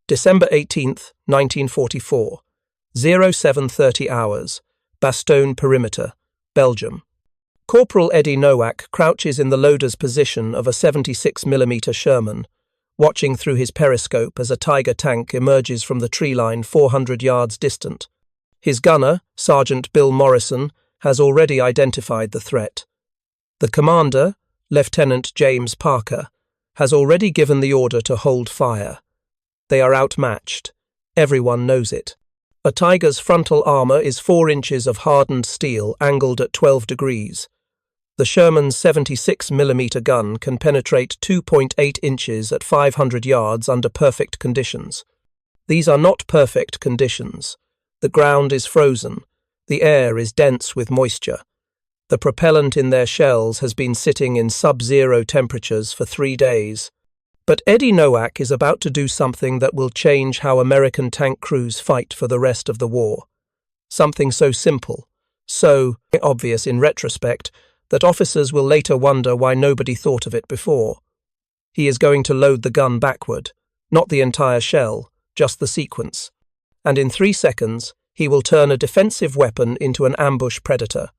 December 18th, 1944. 0730 hours. Bastogne perimeter, Belgium. Corporal Eddie Nowak crouches in the loader's position of a 76mm Sherman, watching through his periscope as a Tiger tank emerges from the tree line 400 yards distant. His gunner, Sergeant Bill Morrison, has already identified the threat. The commander, Lieutenant James Parker, has already given the order to hold fire. They are outmatched. Everyone knows it. A Tiger's frontal armor is 4 inches of hardened steel angled at 12 degrees. The Sherman's 76mm gun can penetrate 2.8 inches at 500 yards under perfect conditions. These are not perfect conditions. The ground is frozen. The air is dense with moisture. The propellant in their shells has been sitting in sub-zero temperatures for 3 days. But Eddie Nowak is about to do something that will change how American tank crews fight for the rest of the war. Something so simple, so obvious in retrospect, that officers will later wonder why nobody thought of it before. He is going to load the gun backward, not the entire shell, just the sequence. And in 3 seconds, he will turn a defensive weapon into an ambush predator.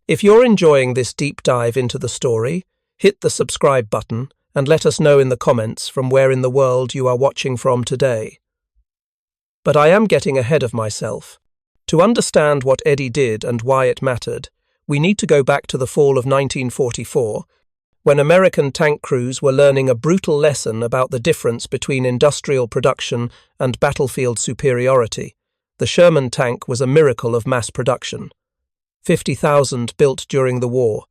If you're enjoying this deep dive into the story, hit the subscribe button and let us know in the comments from where in the world you are watching from today. But I am getting ahead of myself. To understand what Eddie did and why it mattered, we need to go back to the fall of 1944, when American tank crews were learning a brutal lesson about the difference between industrial production and battlefield superiority. The Sherman tank was a miracle of mass production. 50,000 built during the war.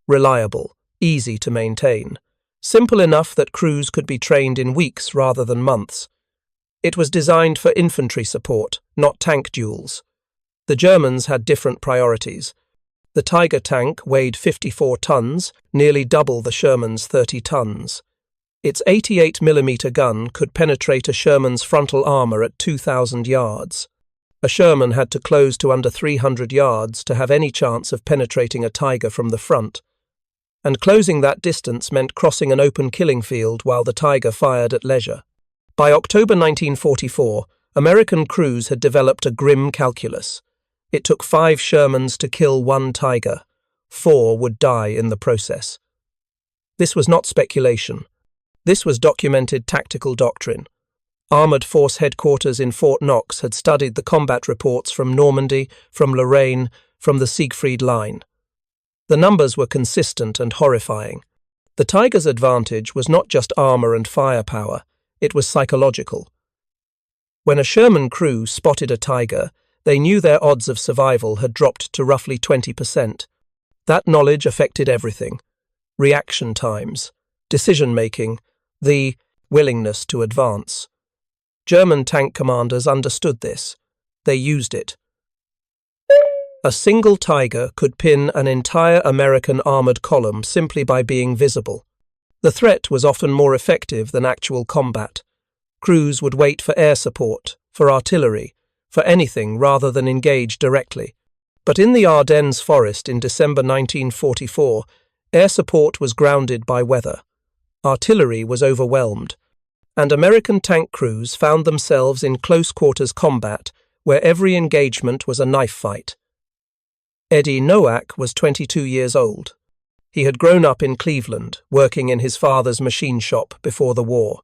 Reliable, easy to maintain. Simple enough that crews could be trained in weeks rather than months. It was designed for infantry support, not tank duels. The Germans had different priorities. The Tiger tank weighed 54 tons, nearly double the Sherman's 30 tons. Its 88mm gun could penetrate a Sherman's frontal armor at 2,000 yards. A Sherman had to close to under 300 yards to have any chance of penetrating a Tiger from the front. And closing that distance meant crossing an open killing field while the Tiger fired at leisure. By October 1944, American crews had developed a grim calculus. It took 5 Shermans to kill 1 Tiger. 4 would die in the process. This was not speculation. This was documented tactical doctrine. Armored Force Headquarters in Fort Knox had studied the combat reports from Normandy, from Lorraine, from the Siegfried Line. The numbers were consistent and horrifying. The Tiger's advantage was not just armor and firepower, it was psychological. When a Sherman crew spotted a Tiger, they knew their odds of survival had dropped to roughly 20%. That knowledge affected everything. Reaction times, decision-making, the willingness to advance. German tank commanders understood this. They used it. A single Tiger could pin an entire American armored column simply by being visible. The threat was often more effective than actual combat. Crews would wait for air support, for artillery, for anything rather than engage directly. But in the Ardennes forest in December 1944, air support was grounded by weather. Artillery was overwhelmed, and American tank crews found themselves in close-quarters combat where every engagement was a knife fight. Eddie Nowak was 22 years old. He had grown up in Cleveland, working in his father's machine shop before the war.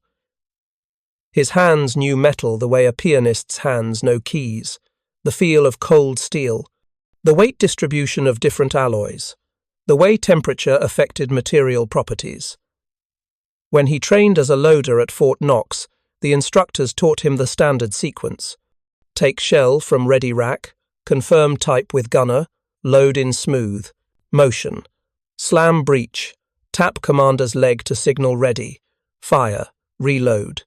His hands knew metal the way a pianist's hands know keys, the feel of cold steel, the weight distribution of different alloys, the way temperature affected material properties. When he trained as a loader at Fort Knox, the instructors taught him the standard sequence. Take shell from ready rack, confirm type with gunner, load in smooth, motion, slam breech, tap commander's leg to signal ready, fire, reload.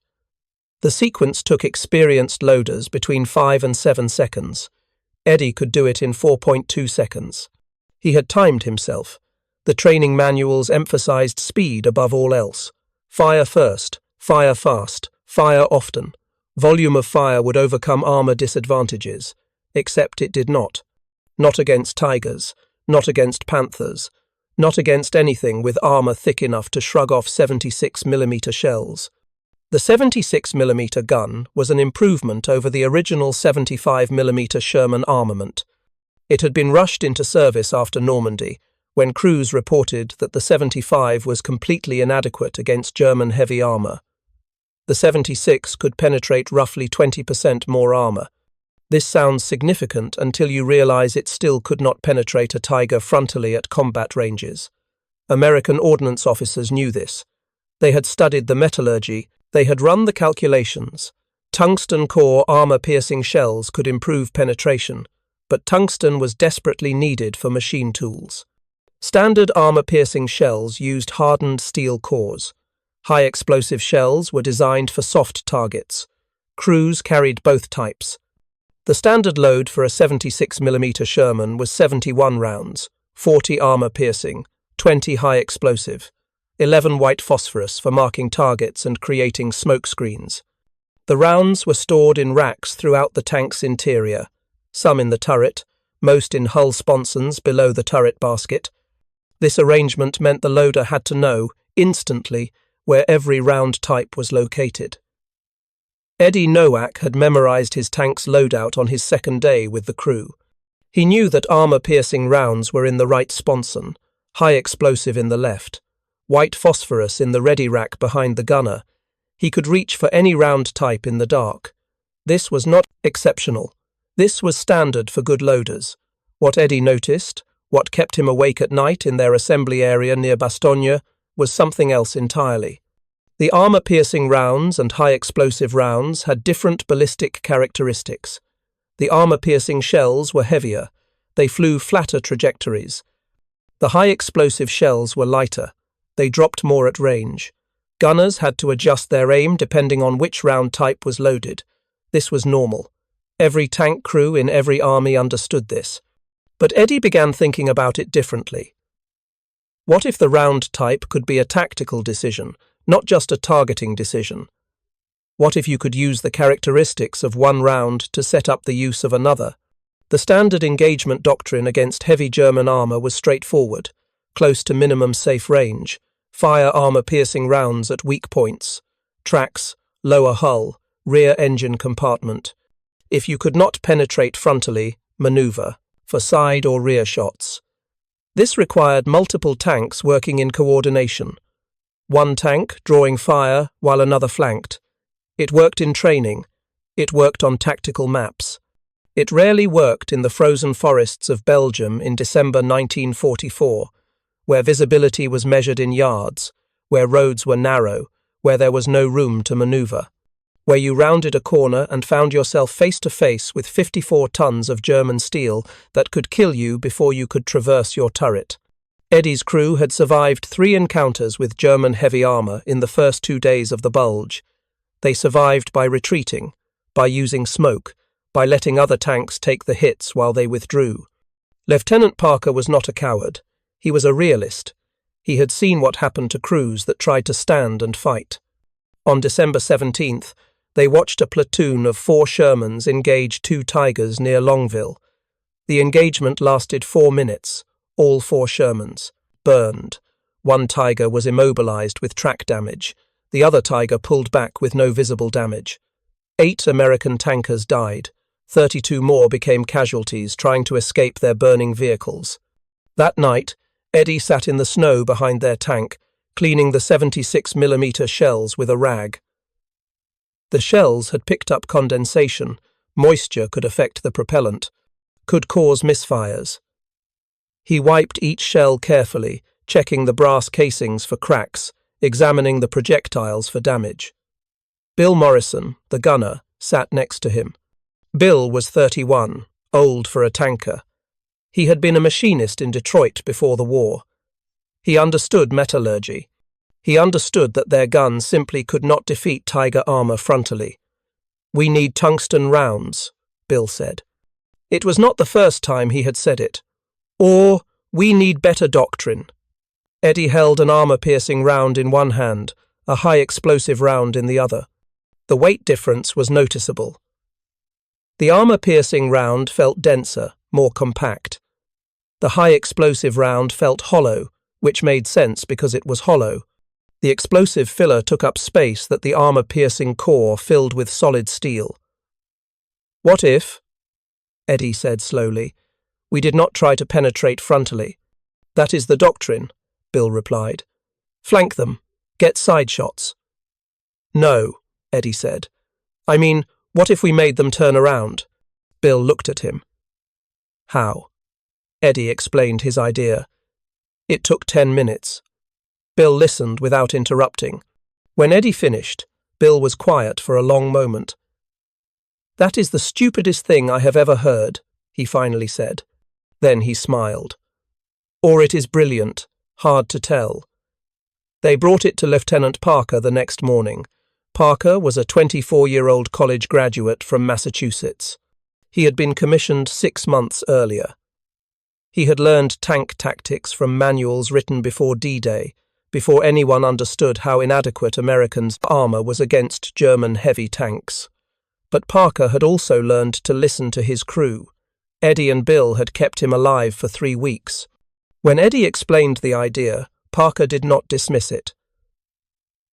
The sequence took experienced loaders between 5 and 7 seconds. Eddie could do it in 4.2 seconds. He had timed himself. The training manuals emphasized speed above all else. Fire first, fire fast, fire often. Volume of fire would overcome armor disadvantages, except it did not. Not against Tigers, not against Panthers, not against anything with armor thick enough to shrug off 76mm shells. The 76mm gun was an improvement over the original 75mm Sherman armament. It had been rushed into service after Normandy, when crews reported that the 75 was completely inadequate against German heavy armour. The 76 could penetrate roughly 20% more armour. This sounds significant until you realise it still could not penetrate a Tiger frontally at combat ranges. American ordnance officers knew this. They had studied the metallurgy, they had run the calculations. Tungsten core armour-piercing shells could improve penetration, but tungsten was desperately needed for machine tools. Standard armour-piercing shells used hardened steel cores. High-explosive shells were designed for soft targets. Crews carried both types. The standard load for a 76mm Sherman was 71 rounds, 40 armour-piercing, 20 high-explosive, 11 white phosphorus for marking targets and creating smoke screens. The rounds were stored in racks throughout the tank's interior, some in the turret, most in hull sponsons below the turret basket. This arrangement meant the loader had to know, instantly, where every round type was located. Eddie Nowak had memorized his tank's loadout on his second day with the crew. He knew that armour-piercing rounds were in the right sponson, high explosive in the left, white phosphorus in the ready rack behind the gunner. He could reach for any round type in the dark. This was not exceptional. This was standard for good loaders. What Eddie noticed, what kept him awake at night in their assembly area near Bastogne, was something else entirely. The armour-piercing rounds and high-explosive rounds had different ballistic characteristics. The armour-piercing shells were heavier. They flew flatter trajectories. The high-explosive shells were lighter. They dropped more at range. Gunners had to adjust their aim depending on which round type was loaded. This was normal. Every tank crew in every army understood this. But Eddie began thinking about it differently. What if the round type could be a tactical decision, not just a targeting decision? What if you could use the characteristics of one round to set up the use of another? The standard engagement doctrine against heavy German armour was straightforward, close to minimum safe range, fire armour-piercing rounds at weak points, tracks, lower hull, rear engine compartment. If you could not penetrate frontally, manoeuvre, for side or rear shots. This required multiple tanks working in coordination. One tank drawing fire while another flanked. It worked in training. It worked on tactical maps. It rarely worked in the frozen forests of Belgium in December 1944, where visibility was measured in yards, where roads were narrow, where there was no room to manoeuvre, where you rounded a corner and found yourself face to face with 54 tons of German steel that could kill you before you could traverse your turret. Eddie's crew had survived 3 encounters with German heavy armour in the first 2 days of the Bulge. They survived by retreating, by using smoke, by letting other tanks take the hits while they withdrew. Lieutenant Parker was not a coward. He was a realist. He had seen what happened to crews that tried to stand and fight. On December 17th, they watched a platoon of 4 Shermans engage 2 Tigers near Longville. The engagement lasted 4 minutes. All 4 Shermans burned. 1 Tiger was immobilized with track damage. The other Tiger pulled back with no visible damage. 8 American tankers died. 32 more became casualties trying to escape their burning vehicles. That night, Eddie sat in the snow behind their tank, cleaning the 76mm shells with a rag. The shells had picked up condensation. Moisture could affect the propellant, could cause misfires. He wiped each shell carefully, checking the brass casings for cracks, examining the projectiles for damage. Bill Morrison, the gunner, sat next to him. Bill was 31, old for a tanker. He had been a machinist in Detroit before the war. He understood metallurgy. He understood that their guns simply could not defeat Tiger armour frontally. "We need tungsten rounds," Bill said. It was not the first time he had said it. Or, "We need better doctrine." Eddie held an armour-piercing round in one hand, a high-explosive round in the other. The weight difference was noticeable. The armour-piercing round felt denser, more compact. The high-explosive round felt hollow, which made sense because it was hollow. The explosive filler took up space that the armor-piercing core filled with solid steel. "What if," Eddie said slowly, "we did not try to penetrate frontally?" "That is the doctrine," Bill replied. "Flank them. Get side shots." "No," Eddie said. "I mean, what if we made them turn around?" Bill looked at him. "How?" Eddie explained his idea. It took 10 minutes. Bill listened without interrupting. When Eddie finished, Bill was quiet for a long moment. "That is the stupidest thing I have ever heard," he finally said. Then he smiled. "Or it is brilliant, hard to tell." They brought it to Lieutenant Parker the next morning. Parker was a 24-year-old college graduate from Massachusetts. He had been commissioned 6 months earlier. He had learned tank tactics from manuals written before D-Day, before anyone understood how inadequate Americans' armor was against German heavy tanks. But Parker had also learned to listen to his crew. Eddie and Bill had kept him alive for 3 weeks. When Eddie explained the idea, Parker did not dismiss it.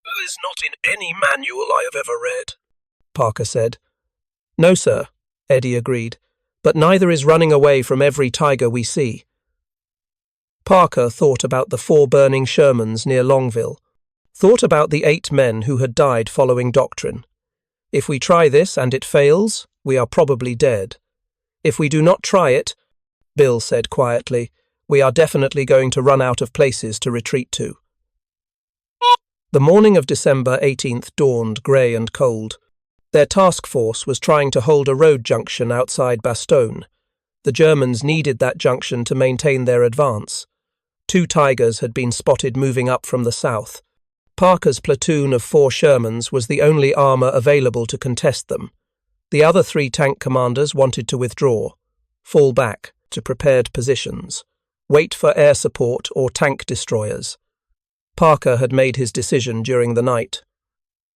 "That is not in any manual I have ever read," Parker said. "No, sir," Eddie agreed, "but neither is running away from every tiger we see." Parker thought about the 4 burning Shermans near Longville, thought about the 8 men who had died following doctrine. If we try this and it fails, we are probably dead. If we do not try it, Bill said quietly, we are definitely going to run out of places to retreat to. The morning of December 18th dawned grey and cold. Their task force was trying to hold a road junction outside Bastogne. The Germans needed that junction to maintain their advance. 2 Tigers had been spotted moving up from the south. Parker's platoon of 4 Shermans was the only armor available to contest them. The other 3 tank commanders wanted to withdraw, fall back to prepared positions, wait for air support or tank destroyers. Parker had made his decision during the night.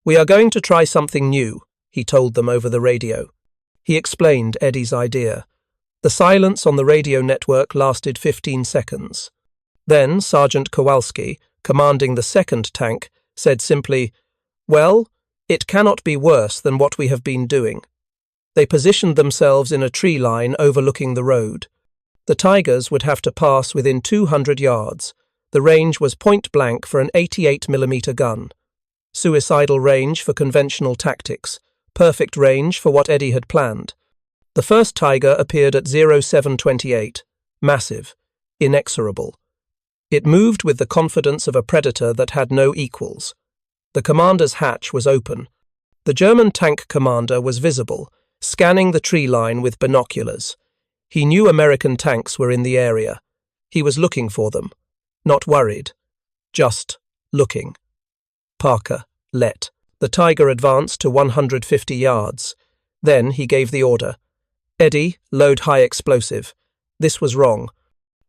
"We are going to try something new," he told them over the radio. He explained Eddie's idea. The silence on the radio network lasted 15 seconds. Then Sergeant Kowalski, commanding the 2nd tank, said simply, "Well, it cannot be worse than what we have been doing." They positioned themselves in a tree line overlooking the road. The Tigers would have to pass within 200 yards. The range was point blank for an 88mm gun. Suicidal range for conventional tactics. Perfect range for what Eddie had planned. The first Tiger appeared at 0728, massive, inexorable. It moved with the confidence of a predator that had no equals. The commander's hatch was open. The German tank commander was visible, scanning the tree line with binoculars. He knew American tanks were in the area. He was looking for them. Not worried. Just looking. Parker let. The Tiger advanced to 150 yards. Then he gave the order. "Eddie, load high explosive." This was wrong.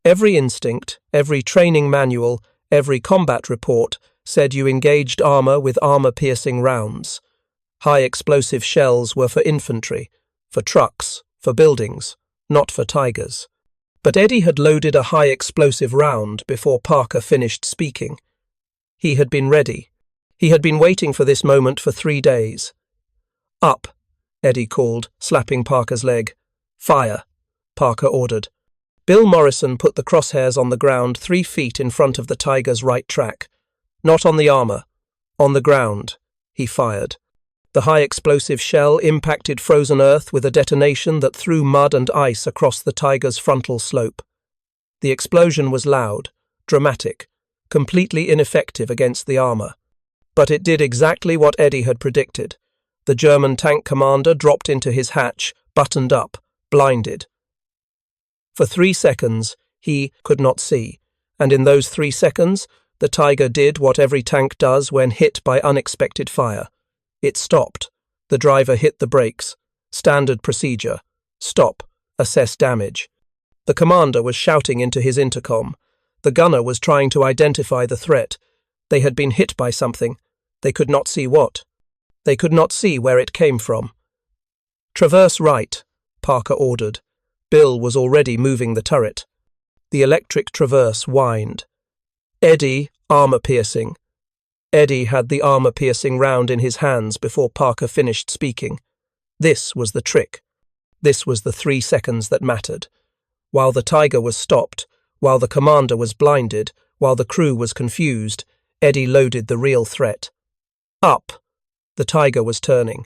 Every instinct, every training manual, every combat report said you engaged armor with armor-piercing rounds. High explosive shells were for infantry, for trucks, for buildings, not for Tigers. But Eddie had loaded a high explosive round before Parker finished speaking. He had been ready. He had been waiting for this moment for 3 days. "Up," Eddie called, slapping Parker's leg. "Fire," Parker ordered. Bill Morrison put the crosshairs on the ground 3 feet in front of the Tiger's right track. Not on the armor. On the ground. He fired. The high explosive shell impacted frozen earth with a detonation that threw mud and ice across the Tiger's frontal slope. The explosion was loud, dramatic, completely ineffective against the armor. But it did exactly what Eddie had predicted. The German tank commander dropped into his hatch, buttoned up, blinded. For 3 seconds, he could not see, and in those 3 seconds, the Tiger did what every tank does when hit by unexpected fire. It stopped. The driver hit the brakes. Standard procedure. Stop. Assess damage. The commander was shouting into his intercom. The gunner was trying to identify the threat. They had been hit by something. They could not see what. They could not see where it came from. "Traverse right," Parker ordered. Bill was already moving the turret. The electric traverse whined. "Eddie, armor-piercing." Eddie had the armor-piercing round in his hands before Parker finished speaking. This was the trick. This was the 3 seconds that mattered. While the Tiger was stopped, while the commander was blinded, while the crew was confused, Eddie loaded the real threat. Up! The Tiger was turning.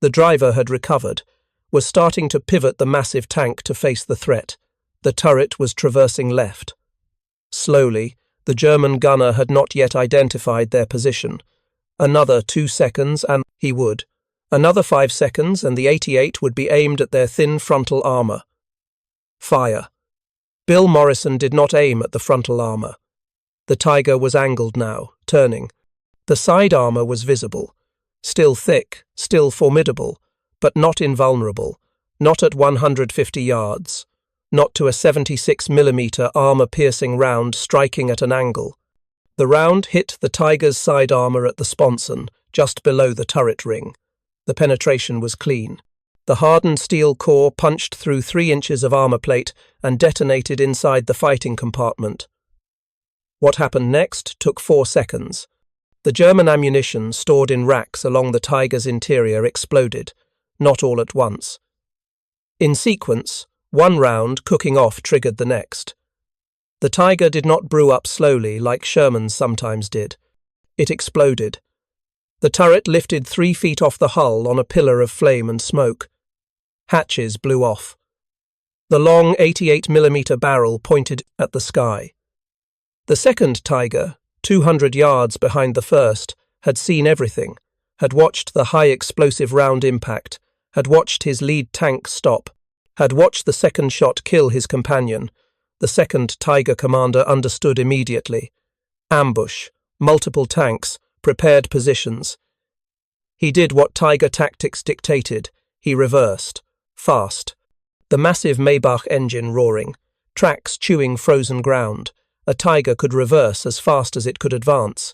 The driver had recovered, was starting to pivot the massive tank to face the threat. The turret was traversing left. Slowly, the German gunner had not yet identified their position. Another 2 seconds and he would. Another 5 seconds and the 88 would be aimed at their thin frontal armor. Fire. Bill Morrison did not aim at the frontal armor. The Tiger was angled now, turning. The side armor was visible. Still thick, still formidable, but not invulnerable, not at 150 yards, not to a 76mm armor-piercing round striking at an angle. The round hit the Tiger's side armor at the sponson, just below the turret ring. The penetration was clean. The hardened steel core punched through 3 inches of armor plate and detonated inside the fighting compartment. What happened next took 4 seconds. The German ammunition stored in racks along the Tiger's interior exploded, not all at once. In sequence, one round cooking off triggered the next. The Tiger did not brew up slowly like Shermans sometimes did. It exploded. The turret lifted 3 feet off the hull on a pillar of flame and smoke. Hatches blew off. The long 88mm barrel pointed at the sky. The second Tiger, 200 yards behind the first, had seen everything, had watched the high-explosive round impact, had watched his lead tank stop, had watched the second shot kill his companion. The second Tiger commander understood immediately. Ambush, multiple tanks, prepared positions. He did what Tiger tactics dictated. He reversed. Fast. The massive Maybach engine roaring. Tracks chewing frozen ground. A Tiger could reverse as fast as it could advance.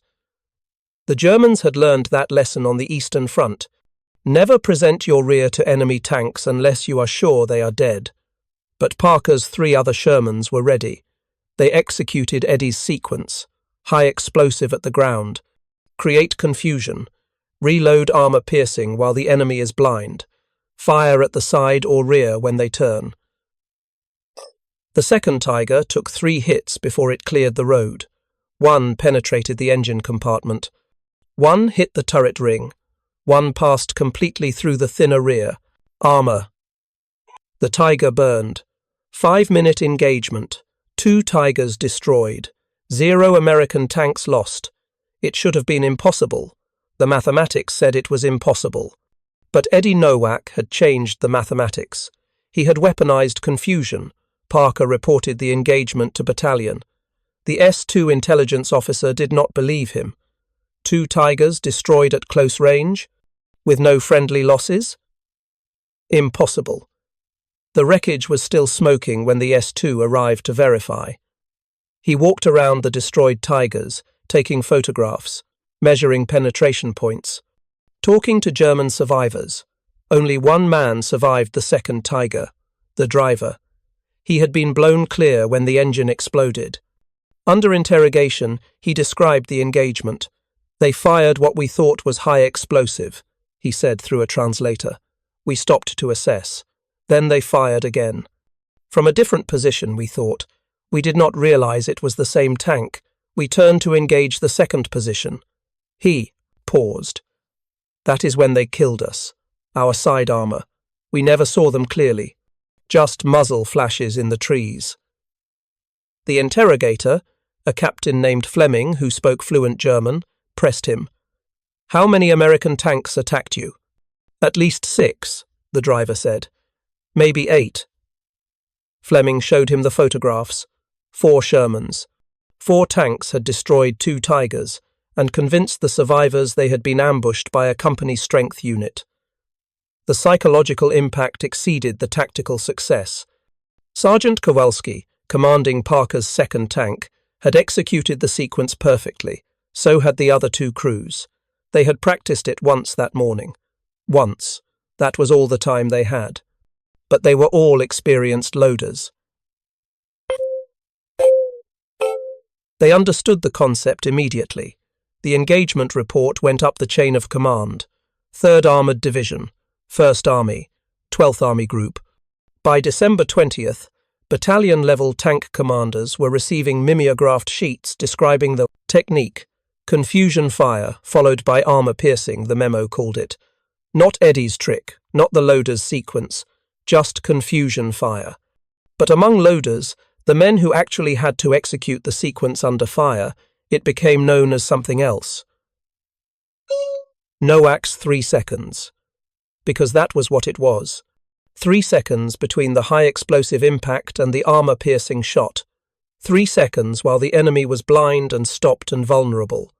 The Germans had learned that lesson on the Eastern Front. Never present your rear to enemy tanks unless you are sure they are dead. But Parker's 3 other Shermans were ready. They executed Eddie's sequence. High explosive at the ground. Create confusion. Reload armor piercing while the enemy is blind. Fire at the side or rear when they turn. The second Tiger took 3 hits before it cleared the road. 1 penetrated the engine compartment. 1 hit the turret ring. 1 passed completely through the thinner rear. Armor. The Tiger burned. 5-minute engagement. 2 Tigers destroyed. 0 American tanks lost. It should have been impossible. The mathematics said it was impossible. But Eddie Nowak had changed the mathematics. He had weaponized confusion. Parker reported the engagement to battalion. The S2 intelligence officer did not believe him. 2 Tigers destroyed at close range? With no friendly losses? Impossible. The wreckage was still smoking when the S2 arrived to verify. He walked around the destroyed Tigers, taking photographs, measuring penetration points, talking to German survivors. Only 1 man survived the second Tiger, the driver. He had been blown clear when the engine exploded. Under interrogation, he described the engagement. "They fired what we thought was high explosive," he said through a translator. "We stopped to assess. Then they fired again. From a different position, we thought. We did not realize it was the same tank. We turned to engage the second position." He paused. "That is when they killed us. Our side armor. We never saw them clearly. Just muzzle flashes in the trees." The interrogator, a captain named Fleming who spoke fluent German, pressed him. "How many American tanks attacked you?" "At least 6, the driver said. "Maybe 8. Fleming showed him the photographs. 4 Shermans. 4 tanks had destroyed 2 Tigers, and convinced the survivors they had been ambushed by a company strength unit. The psychological impact exceeded the tactical success. Sergeant Kowalski, commanding Parker's second tank, had executed the sequence perfectly. So had the other 2 crews. They had practiced it once that morning. Once. That was all the time they had. But they were all experienced loaders. They understood the concept immediately. The engagement report went up the chain of command. 3rd Armored Division, 1st Army, 12th Army Group. By December 20th, battalion-level tank commanders were receiving mimeographed sheets describing the technique, confusion fire, followed by armor-piercing, the memo called it. Not Eddie's trick, not the loader's sequence, just confusion fire. But among loaders, the men who actually had to execute the sequence under fire, it became known as something else. Nowak's 3 seconds. Because that was what it was. 3 seconds between the high-explosive impact and the armor-piercing shot. 3 seconds while the enemy was blind and stopped and vulnerable.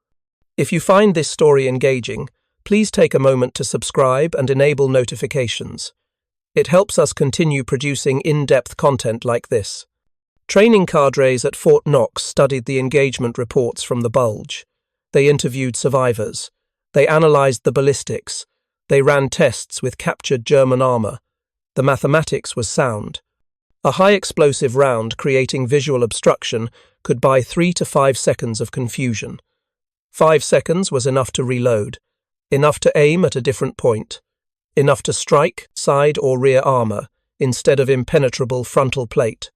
If you find this story engaging, please take a moment to subscribe and enable notifications. It helps us continue producing in-depth content like this. Training cadres at Fort Knox studied the engagement reports from the Bulge. They interviewed survivors. They analyzed the ballistics. They ran tests with captured German armor. The mathematics was sound. A high-explosive round creating visual obstruction could buy 3 to 5 seconds of confusion. 5 seconds was enough to reload, enough to aim at a different point, enough to strike side or rear armor instead of impenetrable frontal plate.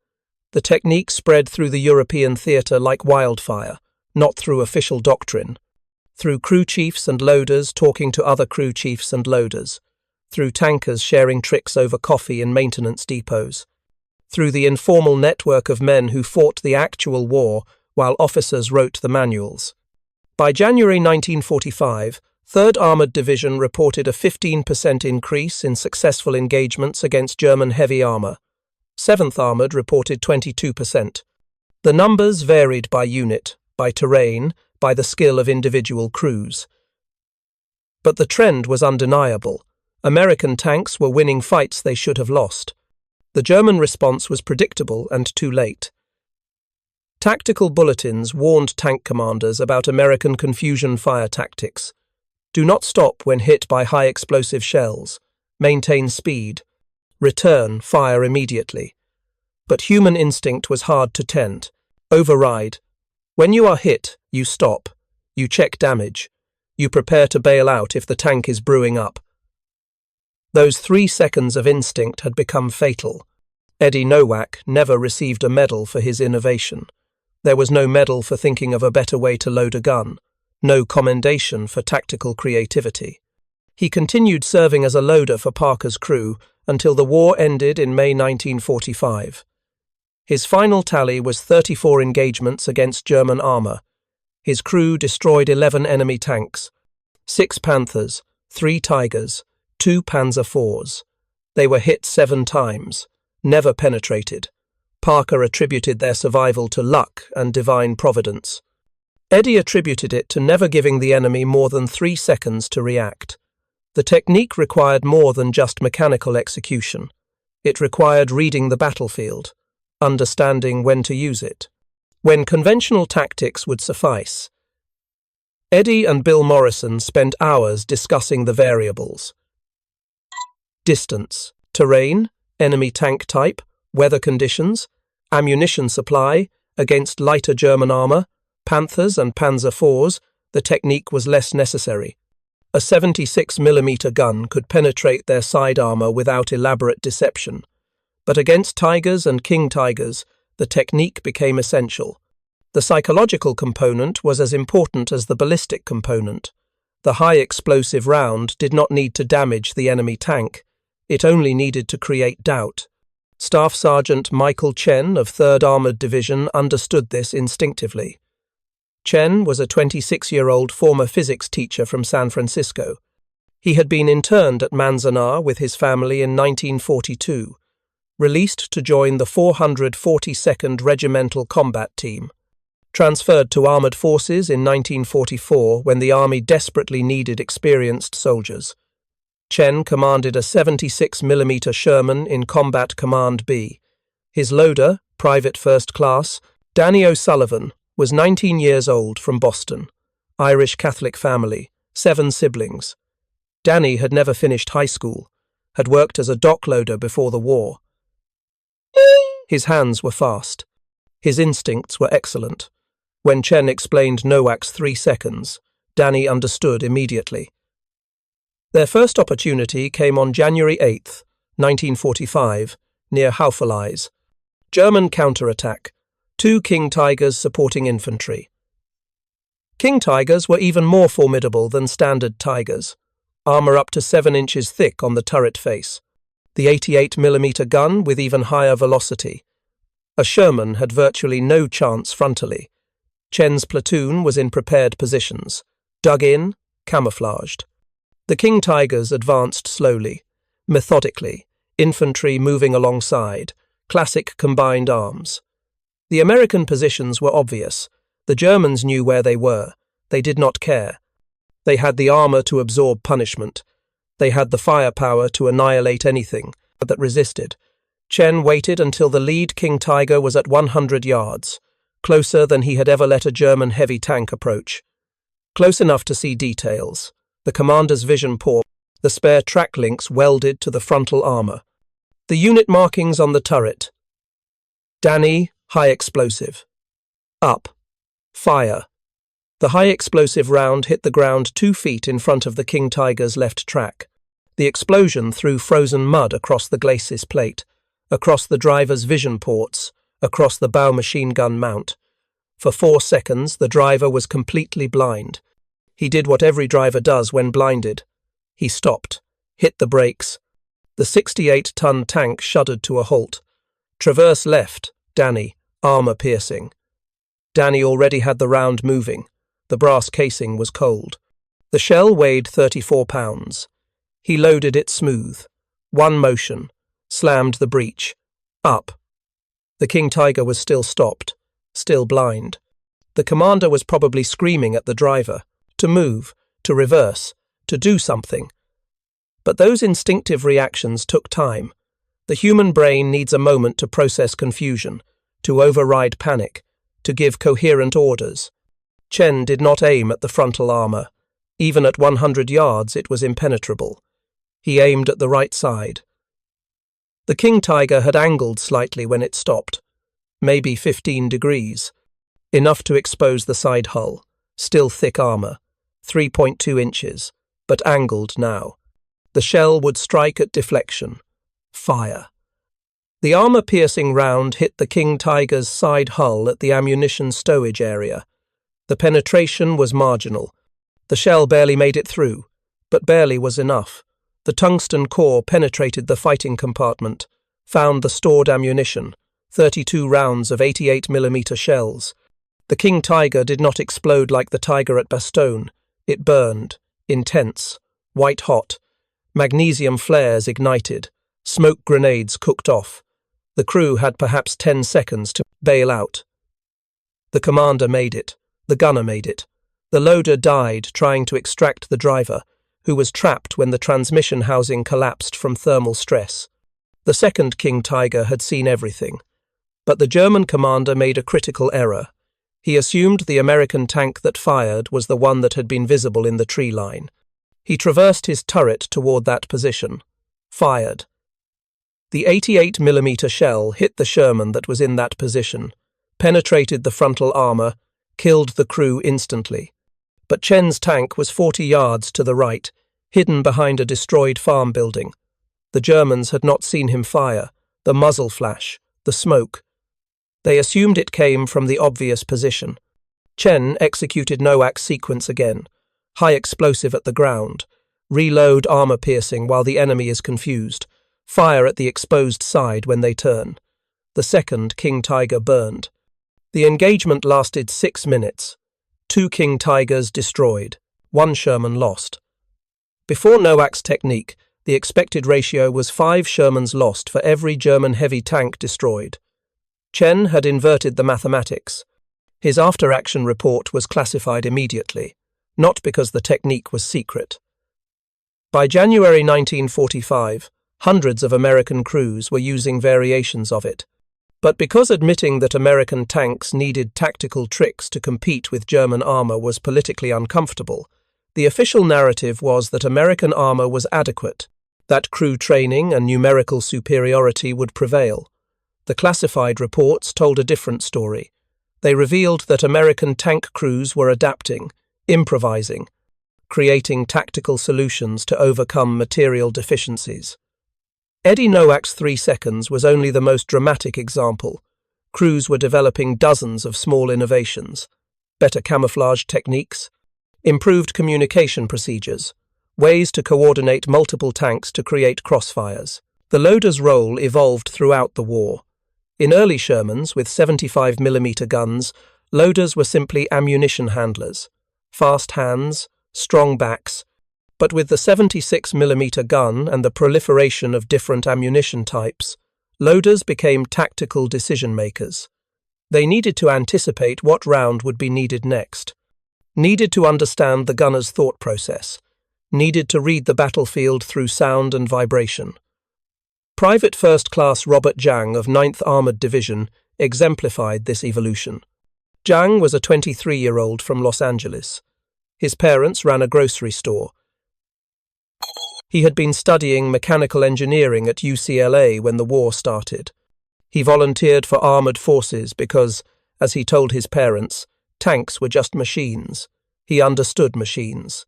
The technique spread through the European theatre like wildfire, not through official doctrine. Through crew chiefs and loaders talking to other crew chiefs and loaders. Through tankers sharing tricks over coffee in maintenance depots. Through the informal network of men who fought the actual war while officers wrote the manuals. By January 1945, 3rd Armored Division reported a 15% increase in successful engagements against German heavy armor. 7th Armored reported 22%. The numbers varied by unit, by terrain, by the skill of individual crews. But the trend was undeniable. American tanks were winning fights they should have lost. The German response was predictable and too late. Tactical bulletins warned tank commanders about American confusion fire tactics. Do not stop when hit by high-explosive shells. Maintain speed. Return, fire immediately. But human instinct was hard to tend. Override. When you are hit, you stop. You check damage. You prepare to bail out if the tank is brewing up. Those 3 seconds of instinct had become fatal. Eddie Nowak never received a medal for his innovation. There was no medal for thinking of a better way to load a gun. No commendation for tactical creativity. He continued serving as a loader for Parker's crew until the war ended in May 1945. His final tally was 34 engagements against German armor. His crew destroyed 11 enemy tanks, 6 Panthers, 3 Tigers, 2 Panzer IVs. They were hit 7 times, never penetrated. Parker attributed their survival to luck and divine providence. Eddie attributed it to never giving the enemy more than 3 seconds to react. The technique required more than just mechanical execution. It required reading the battlefield, understanding when to use it, when conventional tactics would suffice. Eddie and Bill Morrison spent hours discussing the variables. Distance, terrain, enemy tank type, weather conditions, ammunition supply against lighter German armor, Panthers and Panzer IVs, the technique was less necessary. A 76mm gun could penetrate their side armor without elaborate deception. But against Tigers and King Tigers, the technique became essential. The psychological component was as important as the ballistic component. The high-explosive round did not need to damage the enemy tank. It only needed to create doubt. Staff Sergeant Michael Chen of 3rd Armored Division understood this instinctively. Chen was a 26-year-old former physics teacher from San Francisco. He had been interned at Manzanar with his family in 1942, released to join the 442nd Regimental Combat Team, transferred to Armored Forces in 1944 when the Army desperately needed experienced soldiers. Chen commanded a 76mm Sherman in Combat Command B. His loader, Private First Class, Danny O'Sullivan, was 19 years old from Boston. Irish Catholic family, 7 siblings. Danny had never finished high school, had worked as a dock loader before the war. His hands were fast. His instincts were excellent. When Chen explained Nowak's 3 seconds, Danny understood immediately. Their first opportunity came on January 8, 1945, near Houffalize. German counterattack. 2 King Tigers supporting infantry. King Tigers were even more formidable than standard Tigers. Armor up to 7 inches thick on the turret face. The 88mm gun with even higher velocity. A Sherman had virtually no chance frontally. Chen's platoon was in prepared positions, dug in, camouflaged. The King Tigers advanced slowly, methodically, infantry moving alongside, classic combined arms. The American positions were obvious. The Germans knew where they were. They did not care. They had the armor to absorb punishment. They had the firepower to annihilate anything that resisted. Chen waited until the lead King Tiger was at 100 yards, closer than he had ever let a German heavy tank approach. Close enough to see details. The commander's vision poor, the spare track links welded to the frontal armor. The unit markings on the turret. Danny, high explosive. Up. Fire. The high explosive round hit the ground 2 feet in front of the King Tiger's left track. The explosion threw frozen mud across the glacis plate, across the driver's vision ports, across the bow machine gun mount. For 4 seconds, the driver was completely blind. He did what every driver does when blinded. He stopped, hit the brakes. The 68-ton tank shuddered to a halt. Traverse left, Danny, armor piercing. Danny already had the round moving. The brass casing was cold. The shell weighed 34 pounds. He loaded it smooth. 1 motion. Slammed the breech. Up. The King Tiger was still stopped, still blind. The commander was probably screaming at the driver, to move, to reverse, to do something. But those instinctive reactions took time. The human brain needs a moment to process confusion, to override panic, to give coherent orders. Chen did not aim at the frontal armor. Even at 100 yards, it was impenetrable. He aimed at the right side. The King Tiger had angled slightly when it stopped, maybe 15 degrees, enough to expose the side hull, still thick armor, 3.2 inches, but angled now. The shell would strike at deflection. Fire. The armor-piercing round hit the King Tiger's side hull at the ammunition stowage area. The penetration was marginal. The shell barely made it through, but barely was enough. The tungsten core penetrated the fighting compartment, found the stored ammunition, 32 rounds of 88mm shells. The King Tiger did not explode like the Tiger at Bastogne. It burned, intense, white-hot. Magnesium flares ignited. Smoke grenades cooked off. The crew had perhaps 10 seconds to bail out. The commander made it. The gunner made it. The loader died trying to extract the driver, who was trapped when the transmission housing collapsed from thermal stress. The second King Tiger had seen everything. But the German commander made a critical error. He assumed the American tank that fired was the one that had been visible in the tree line. He traversed his turret toward that position. Fired. The 88mm shell hit the Sherman that was in that position, penetrated the frontal armor, killed the crew instantly. But Chen's tank was 40 yards to the right, hidden behind a destroyed farm building. The Germans had not seen him fire, the muzzle flash, the smoke. They assumed it came from the obvious position. Chen executed Nowak's sequence again. High explosive at the ground. Reload armor piercing while the enemy is confused. Fire at the exposed side when they turn. The second King Tiger burned. The engagement lasted 6 minutes. 2 King Tigers destroyed. 1 Sherman lost. Before Nowak's technique, the expected ratio was 5 Shermans lost for every German heavy tank destroyed. Chen had inverted the mathematics. His after-action report was classified immediately, not because the technique was secret. By January 1945, hundreds of American crews were using variations of it. But because admitting that American tanks needed tactical tricks to compete with German armor was politically uncomfortable, the official narrative was that American armor was adequate, that crew training and numerical superiority would prevail. The classified reports told a different story. They revealed that American tank crews were adapting, improvising, creating tactical solutions to overcome material deficiencies. Eddie Nowak's 3 seconds was only the most dramatic example. Crews were developing dozens of small innovations, better camouflage techniques, improved communication procedures, ways to coordinate multiple tanks to create crossfires. The loader's role evolved throughout the war. In early Shermans with 75mm guns, loaders were simply ammunition handlers, fast hands, strong backs, but with the 76mm gun and the proliferation of different ammunition types, loaders became tactical decision-makers. They needed to anticipate what round would be needed next, needed to understand the gunner's thought process, needed to read the battlefield through sound and vibration. Private First Class Robert Jang of 9th Armored Division exemplified this evolution. Jang was a 23-year-old from Los Angeles. His parents ran a grocery store. He had been studying mechanical engineering at UCLA when the war started. He volunteered for armored forces because, as he told his parents, tanks were just machines. He understood machines.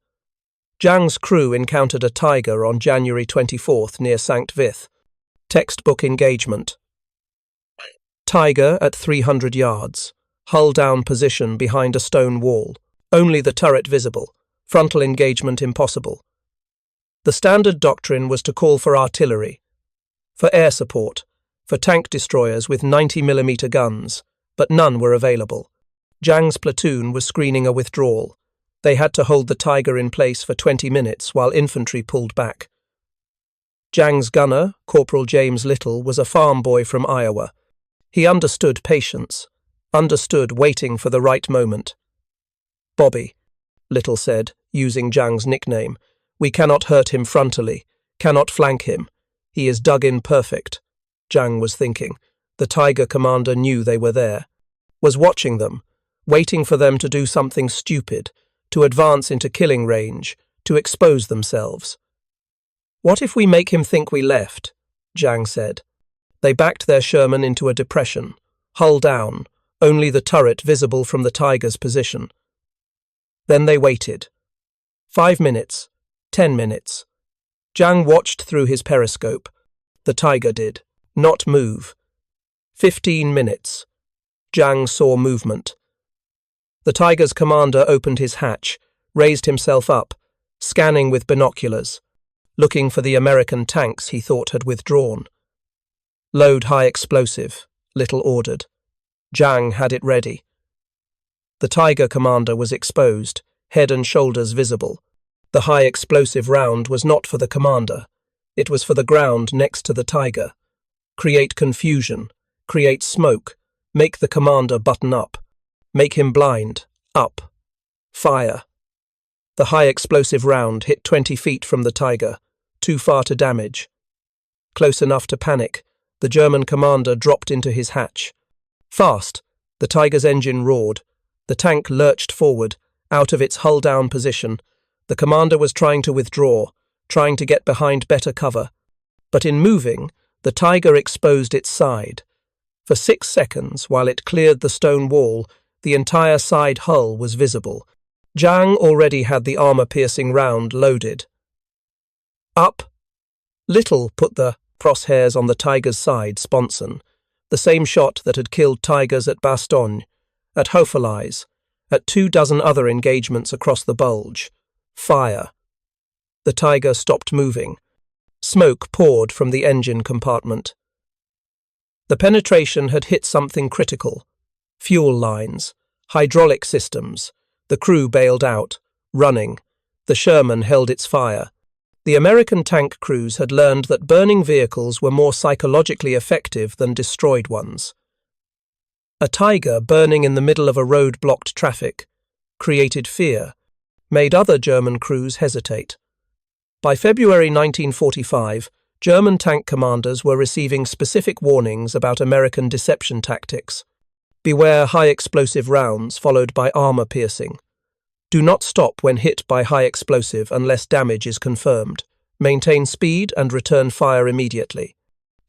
Jang's crew encountered a Tiger on January 24th near St. Vith. Textbook engagement. Tiger at 300 yards. Hull-down position behind a stone wall. Only the turret visible. Frontal engagement impossible. The standard doctrine was to call for artillery, for air support, for tank destroyers with 90mm guns, but none were available. Jang's platoon was screening a withdrawal. They had to hold the Tiger in place for 20 minutes while infantry pulled back. Jang's gunner, Corporal James Little, was a farm boy from Iowa. He understood patience, understood waiting for the right moment. "Bobby," Little said, using Jang's nickname, "we cannot hurt him frontally, cannot flank him. He is dug in perfect." Jang was thinking. The Tiger commander knew they were there, was watching them, waiting for them to do something stupid, to advance into killing range, to expose themselves. "What if we make him think we left?" Jang said. They backed their Sherman into a depression, hull down, only the turret visible from the Tiger's position. Then they waited. 5 minutes, 10 minutes. Jang watched through his periscope. The Tiger did not move. 15 minutes. Jang saw movement. The Tiger's commander opened his hatch, raised himself up, scanning with binoculars, looking for the American tanks he thought had withdrawn. "Load high explosive," Little ordered. Jang had it ready. The Tiger commander was exposed, head and shoulders visible. The high explosive round was not for the commander. It was for the ground next to the Tiger. Create confusion, create smoke, make the commander button up, make him blind, up, fire. The high explosive round hit 20 feet from the Tiger, too far to damage. Close enough to panic, the German commander dropped into his hatch. Fast, the Tiger's engine roared. The tank lurched forward, out of its hull-down position. The commander was trying to withdraw, trying to get behind better cover. But in moving, the Tiger exposed its side. For 6 seconds, while it cleared the stone wall, the entire side hull was visible. Jang already had the armor-piercing round loaded. Up. Little put the crosshairs on the Tiger's side sponson, the same shot that had killed Tigers at Bastogne, at Hofelize, at 24 other engagements across the bulge. Fire. The Tiger stopped moving. Smoke poured from the engine compartment. The penetration had hit something critical. Fuel lines, hydraulic systems. The crew bailed out, running. The Sherman held its fire. The American tank crews had learned that burning vehicles were more psychologically effective than destroyed ones. A Tiger burning in the middle of a road-blocked traffic created fear, made other German crews hesitate. By February 1945, German tank commanders were receiving specific warnings about American deception tactics. Beware high-explosive rounds followed by armor-piercing. Do not stop when hit by high explosive unless damage is confirmed. Maintain speed and return fire immediately.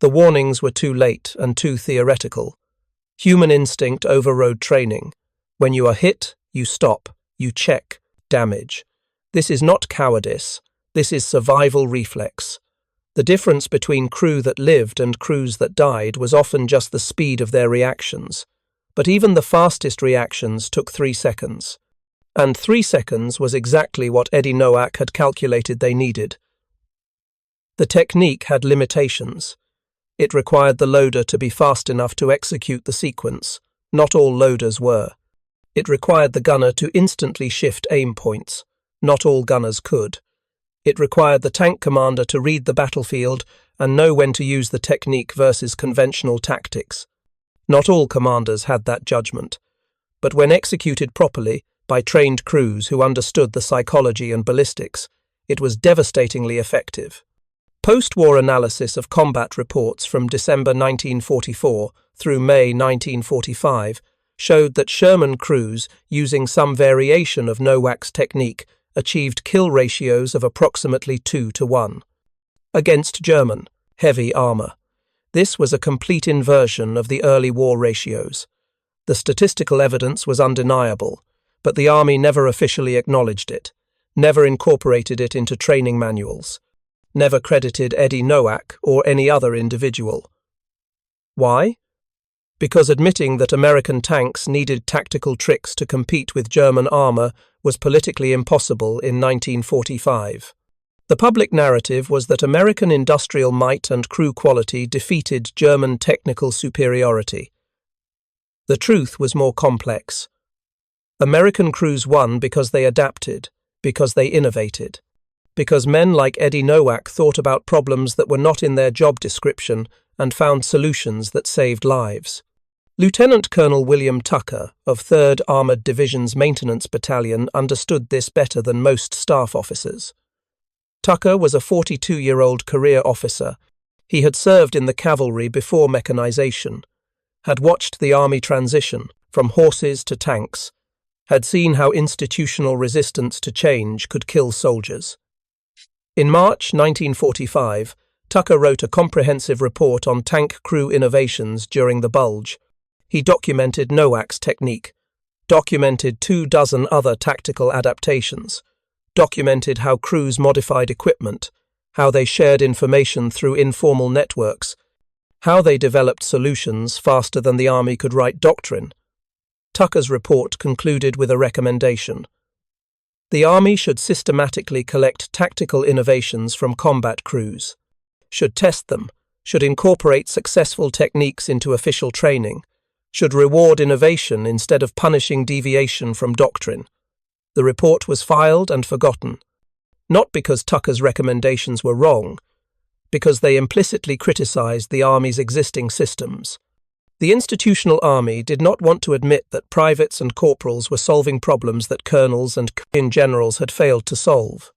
The warnings were too late and too theoretical. Human instinct overrode training. When you are hit, you stop, you check, damage. This is not cowardice. This is survival reflex. The difference between crew that lived and crews that died was often just the speed of their reactions. But even the fastest reactions took 3 seconds. And 3 seconds was exactly what Eddie Nowak had calculated they needed. The technique had limitations. It required the loader to be fast enough to execute the sequence. Not all loaders were. It required the gunner to instantly shift aim points. Not all gunners could. It required the tank commander to read the battlefield and know when to use the technique versus conventional tactics. Not all commanders had that judgment. But when executed properly by trained crews who understood the psychology and ballistics, it was devastatingly effective. Post-war analysis of combat reports from December 1944 through May 1945 showed that Sherman crews, using some variation of Nowak's technique, achieved kill ratios of approximately 2-to-1. Against German, heavy armor. This was a complete inversion of the early war ratios. The statistical evidence was undeniable, but the army never officially acknowledged it, never incorporated it into training manuals, never credited Eddie Nowak or any other individual. Why? Because admitting that American tanks needed tactical tricks to compete with German armor was politically impossible in 1945. The public narrative was that American industrial might and crew quality defeated German technical superiority. The truth was more complex. American crews won because they adapted, because they innovated, because men like Eddie Nowak thought about problems that were not in their job description and found solutions that saved lives. Lieutenant Colonel William Tucker of 3rd Armored Division's Maintenance Battalion understood this better than most staff officers. Tucker was a 42-year-old career officer. He had served in the cavalry before mechanization, had watched the army transition from horses to tanks, had seen how institutional resistance to change could kill soldiers. In March 1945, Tucker wrote a comprehensive report on tank crew innovations during the Bulge. He documented Nowak's technique, documented 24 other tactical adaptations, documented how crews modified equipment, how they shared information through informal networks, how they developed solutions faster than the army could write doctrine. Tucker's report concluded with a recommendation. The army should systematically collect tactical innovations from combat crews, should test them, should incorporate successful techniques into official training, should reward innovation instead of punishing deviation from doctrine. The report was filed and forgotten, not because Tucker's recommendations were wrong, because they implicitly criticized the Army's existing systems. The institutional Army did not want to admit that privates and corporals were solving problems that colonels and generals had failed to solve,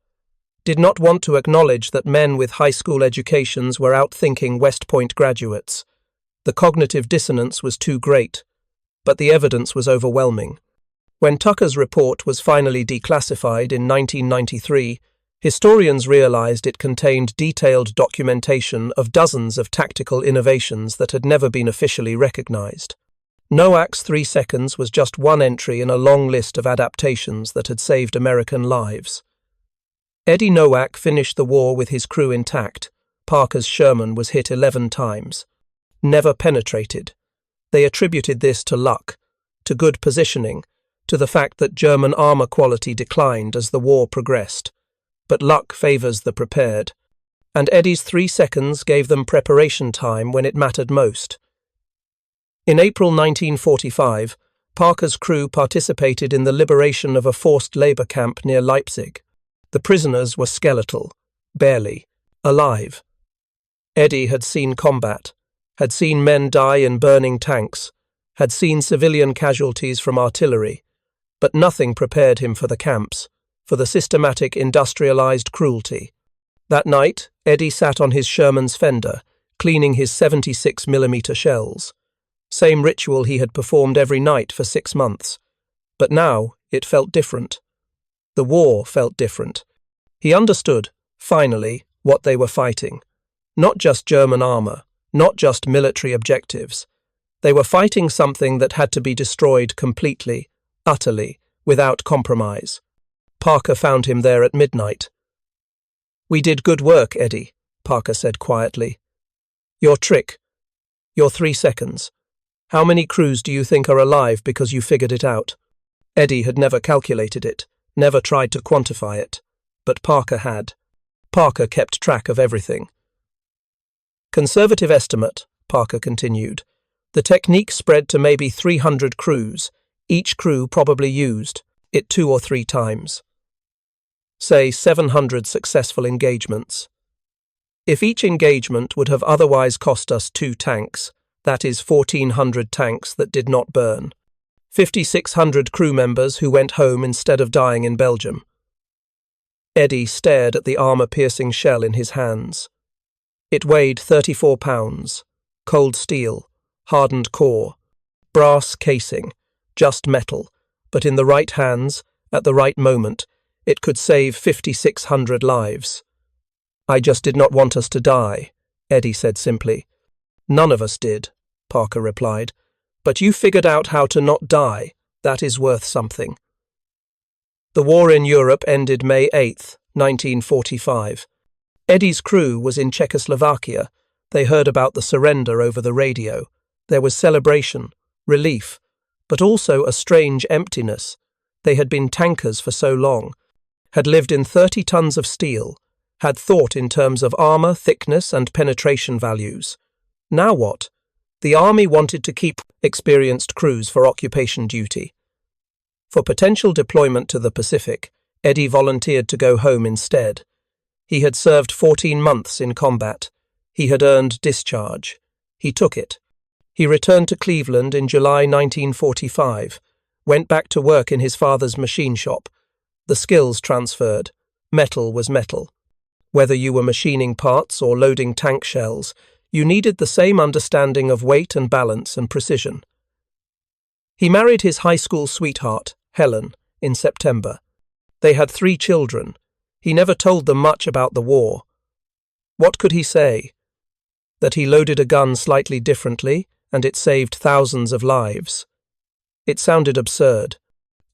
did not want to acknowledge that men with high school educations were outthinking West Point graduates. The cognitive dissonance was too great, but the evidence was overwhelming. When Tucker's report was finally declassified in 1993, historians realized it contained detailed documentation of dozens of tactical innovations that had never been officially recognized. Nowak's 3 seconds was just one entry in a long list of adaptations that had saved American lives. Eddie Nowak finished the war with his crew intact. Parker's Sherman was hit 11 times. Never penetrated. They attributed this to luck, to good positioning, to the fact that German armor quality declined as the war progressed. But luck favors the prepared, and Eddie's 3 seconds gave them preparation time when it mattered most. In April 1945, Parker's crew participated in the liberation of a forced labor camp near Leipzig. The prisoners were skeletal, barely alive. Eddie had seen combat, had seen men die in burning tanks, had seen civilian casualties from artillery, but nothing prepared him for the camps, for the systematic industrialized cruelty. That night, Eddie sat on his Sherman's fender, cleaning his 76mm shells. Same ritual he had performed every night for 6 months. But now, it felt different. The war felt different. He understood, finally, what they were fighting. Not just German armor, not just military objectives. They were fighting something that had to be destroyed completely, utterly, without compromise. Parker found him there at midnight. "We did good work, Eddie," Parker said quietly. "Your trick. Your 3 seconds. How many crews do you think are alive because you figured it out?" Eddie had never calculated it, never tried to quantify it, but Parker had. Parker kept track of everything. "Conservative estimate," Parker continued. "The technique spread to maybe 300 crews. Each crew probably used it 2 or 3 times. Say 700 successful engagements. If each engagement would have otherwise cost us 2 tanks, that is 1,400 tanks that did not burn. 5,600 crew members who went home instead of dying in Belgium." Eddie stared at the armor-piercing shell in his hands. It weighed 34 pounds, cold steel, hardened core, brass casing, just metal, but in the right hands, at the right moment, it could save 5,600 lives. "I just did not want us to die," Eddie said simply. "None of us did," Parker replied. "But you figured out how to not die. That is worth something." The war in Europe ended May 8, 1945. Eddie's crew was in Czechoslovakia. They heard about the surrender over the radio. There was celebration, relief, but also a strange emptiness. They had been tankers for so long, had lived in 30 tons of steel, had thought in terms of armor, thickness, and penetration values. Now what? The army wanted to keep experienced crews for occupation duty. For potential deployment to the Pacific, Eddie volunteered to go home instead. He had served 14 months in combat. He had earned discharge. He took it. He returned to Cleveland in July 1945, went back to work in his father's machine shop. The skills transferred. Metal was metal. Whether you were machining parts or loading tank shells, you needed the same understanding of weight and balance and precision. He married his high school sweetheart, Helen, in September. They had 3 children. He never told them much about the war. What could he say? That he loaded a gun slightly differently and it saved thousands of lives. It sounded absurd.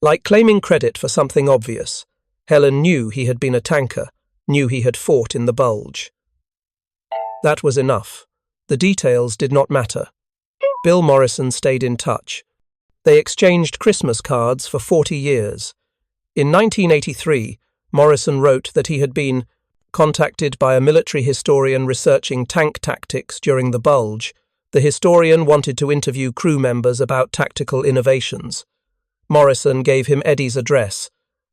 Like claiming credit for something obvious. Helen knew he had been a tanker, knew he had fought in the Bulge. That was enough. The details did not matter. Bill Morrison stayed in touch. They exchanged Christmas cards for 40 years. In 1983, Morrison wrote that he had been contacted by a military historian researching tank tactics during the Bulge. The historian wanted to interview crew members about tactical innovations. Morrison gave him Eddie's address.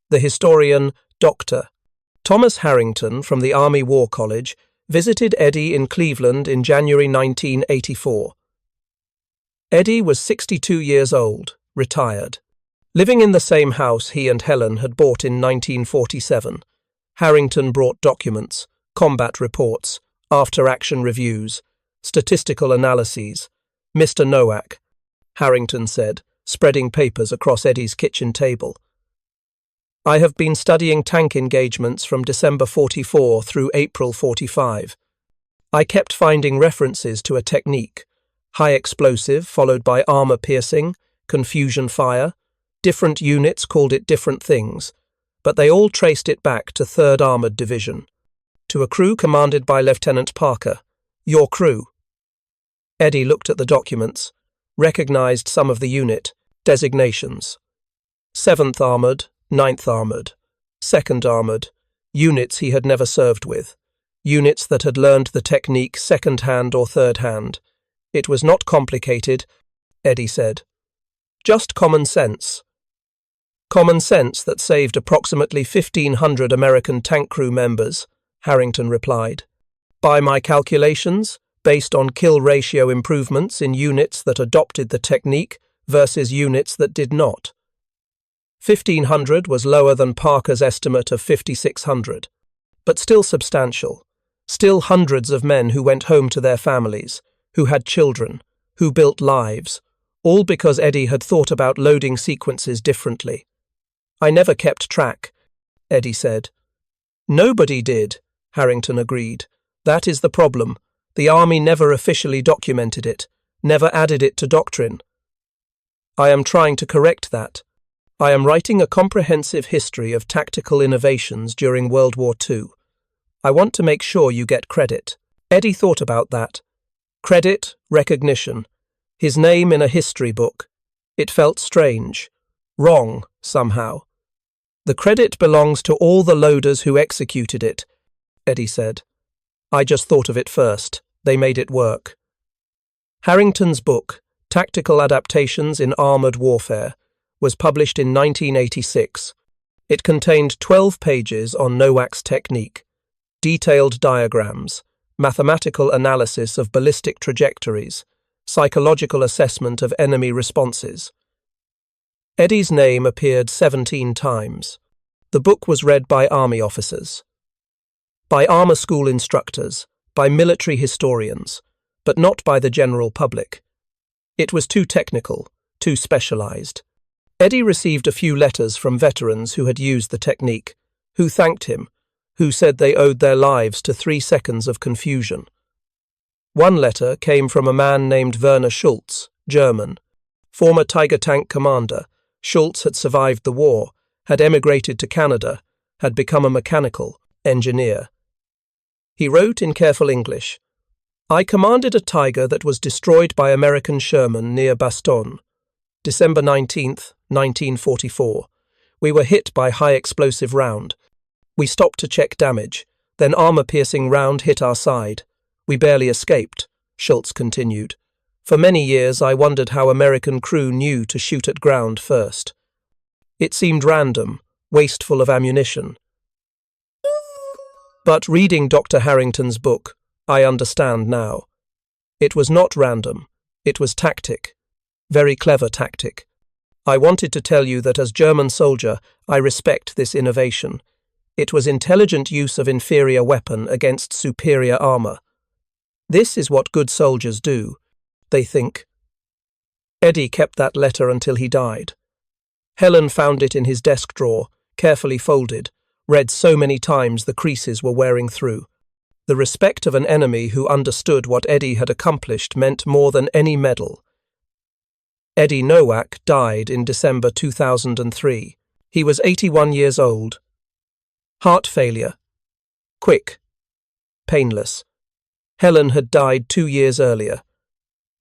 The historian, Dr. Thomas Harrington from the Army War College, visited Eddie in Cleveland in January 1984. Eddie was 62 years old, retired. Living in the same house he and Helen had bought in 1947, Harrington brought documents, combat reports, after-action reviews, statistical analyses. "Mr. Nowak," Harrington said, spreading papers across Eddie's kitchen table. "I have been studying tank engagements from December 44 through April 45. I kept finding references to a technique, high explosive followed by armor-piercing, confusion fire. Different units called it different things, but they all traced it back to 3rd Armored Division, to a crew commanded by Lieutenant Parker. Your crew." Eddie looked at the documents, recognized some of the unit designations. 7th Armored, 9th Armored, 2nd Armored, units he had never served with, units that had learned the technique second-hand or third-hand. It was not complicated, Eddie said. Just common sense. Common sense that saved approximately 1,500 American tank crew members, Harrington replied. By my calculations, based on kill ratio improvements in units that adopted the technique versus units that did not. 1,500 was lower than Parker's estimate of 5,600, but still substantial. Still hundreds of men who went home to their families, who had children, who built lives, all because Eddie had thought about loading sequences differently. I never kept track, Eddie said. Nobody did, Harrington agreed. That is the problem. The Army never officially documented it, never added it to doctrine. I am trying to correct that. I am writing a comprehensive history of tactical innovations during World War II. I want to make sure you get credit. Eddie thought about that. Credit, recognition. His name in a history book. It felt strange. Wrong, somehow. The credit belongs to all the loaders who executed it, Eddie said. I just thought of it first. They made it work. Harrington's book, Tactical Adaptations in Armored Warfare, was published in 1986. It contained 12 pages on Nowak's technique, detailed diagrams, mathematical analysis of ballistic trajectories, psychological assessment of enemy responses. Eddie's name appeared 17 times. The book was read by army officers, by armor school instructors, by military historians, but not by the general public. It was too technical, too specialized. Eddie received a few letters from veterans who had used the technique, who thanked him, who said they owed their lives to 3 seconds of confusion. One letter came from a man named Werner Schultz, German. Former Tiger tank commander, Schultz had survived the war, had emigrated to Canada, had become a mechanical engineer. He wrote in careful English, I commanded a Tiger that was destroyed by American Sherman near Bastogne. December 19th, 1944. We were hit by high-explosive round. We stopped to check damage. Then armor-piercing round hit our side. We barely escaped, Schultz continued. For many years I wondered how American crew knew to shoot at ground first. It seemed random, wasteful of ammunition. But reading Dr. Harrington's book, I understand now. It was not random. It was tactic. Very clever tactic. I wanted to tell you that as German soldier, I respect this innovation. It was intelligent use of inferior weapon against superior armor. This is what good soldiers do. They think. Eddie kept that letter until he died. Helen found it in his desk drawer, carefully folded, read so many times the creases were wearing through. The respect of an enemy who understood what Eddie had accomplished meant more than any medal. Eddie Nowak died in December 2003. He was 81 years old. Heart failure. Quick. Painless. Helen had died 2 years earlier.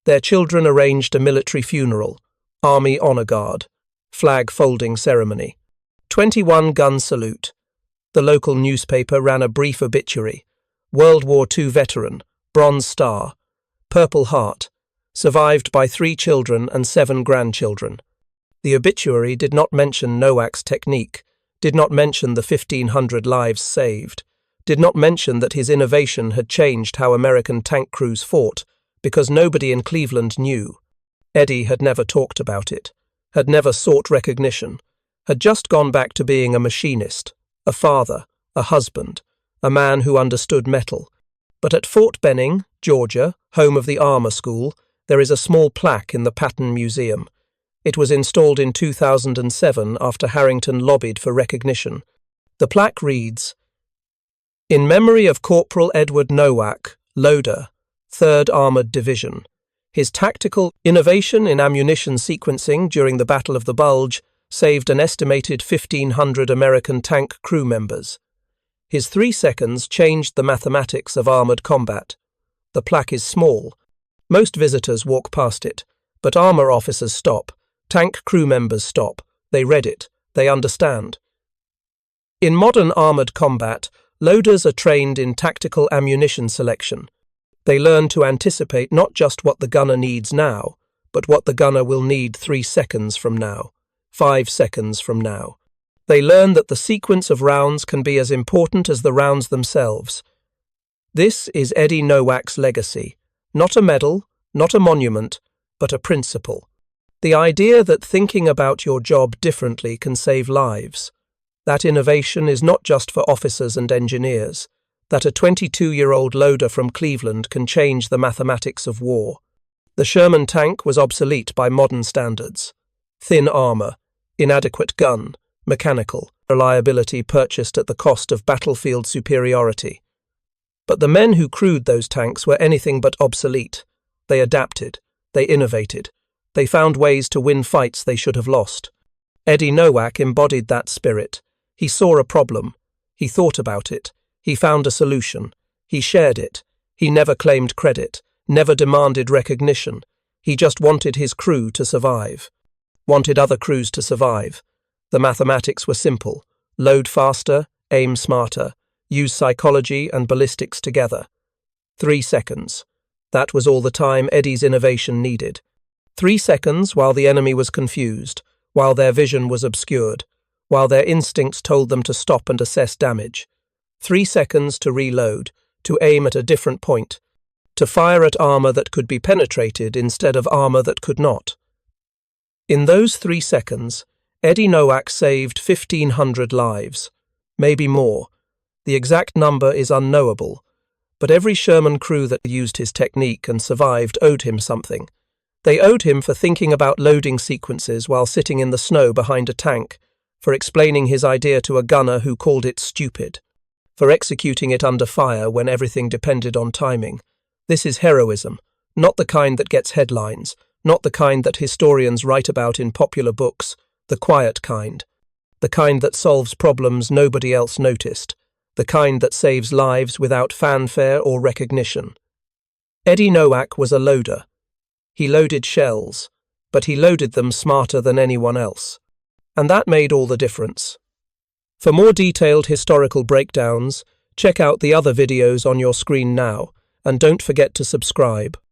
Their children arranged a military funeral, Army Honor Guard, flag folding ceremony, 21-gun salute. The local newspaper ran a brief obituary. World War II veteran, Bronze Star, Purple Heart, survived by 3 children and 7 grandchildren. The obituary did not mention Nowak's technique, did not mention the 1,500 lives saved, did not mention that his innovation had changed how American tank crews fought, because nobody in Cleveland knew. Eddie had never talked about it, had never sought recognition, had just gone back to being a machinist, a father, a husband, a man who understood metal. But at Fort Benning, Georgia, home of the Armor School, there is a small plaque in the Patton Museum. It was installed in 2007 after Harrington lobbied for recognition. The plaque reads, In memory of Corporal Edward Nowak, Loader, 3rd Armored Division. His tactical innovation in ammunition sequencing during the Battle of the Bulge saved an estimated 1,500 American tank crew members. His 3 seconds changed the mathematics of armored combat. The plaque is small. Most visitors walk past it, but armor officers stop. Tank crew members stop. They read it. They understand. In modern armored combat, loaders are trained in tactical ammunition selection. They learn to anticipate not just what the gunner needs now, but what the gunner will need 3 seconds from now, 5 seconds from now. They learn that the sequence of rounds can be as important as the rounds themselves. This is Eddie Nowak's legacy. Not a medal, not a monument, but a principle. The idea that thinking about your job differently can save lives. That innovation is not just for officers and engineers. That a 22-year-old loader from Cleveland can change the mathematics of war. The Sherman tank was obsolete by modern standards. Thin armor, inadequate gun, mechanical reliability purchased at the cost of battlefield superiority. But the men who crewed those tanks were anything but obsolete. They adapted. They innovated. They found ways to win fights they should have lost. Eddie Nowak embodied that spirit. He saw a problem. He thought about it. He found a solution. He shared it. He never claimed credit, never demanded recognition. He just wanted his crew to survive. Wanted other crews to survive. The mathematics were simple. Load faster, aim smarter, use psychology and ballistics together. 3 seconds. That was all the time Eddie's innovation needed. 3 seconds while the enemy was confused, while their vision was obscured, while their instincts told them to stop and assess damage. 3 seconds to reload, to aim at a different point, to fire at armor that could be penetrated instead of armor that could not. In those 3 seconds, Eddie Nowak saved 1,500 lives, maybe more. The exact number is unknowable, but every Sherman crew that used his technique and survived owed him something. They owed him for thinking about loading sequences while sitting in the snow behind a tank, for explaining his idea to a gunner who called it stupid, for executing it under fire when everything depended on timing. This is heroism, not the kind that gets headlines, not the kind that historians write about in popular books, the quiet kind, the kind that solves problems nobody else noticed, the kind that saves lives without fanfare or recognition. Eddie Nowak was a loader. He loaded shells, but he loaded them smarter than anyone else. And that made all the difference. For more detailed historical breakdowns, check out the other videos on your screen now, and don't forget to subscribe.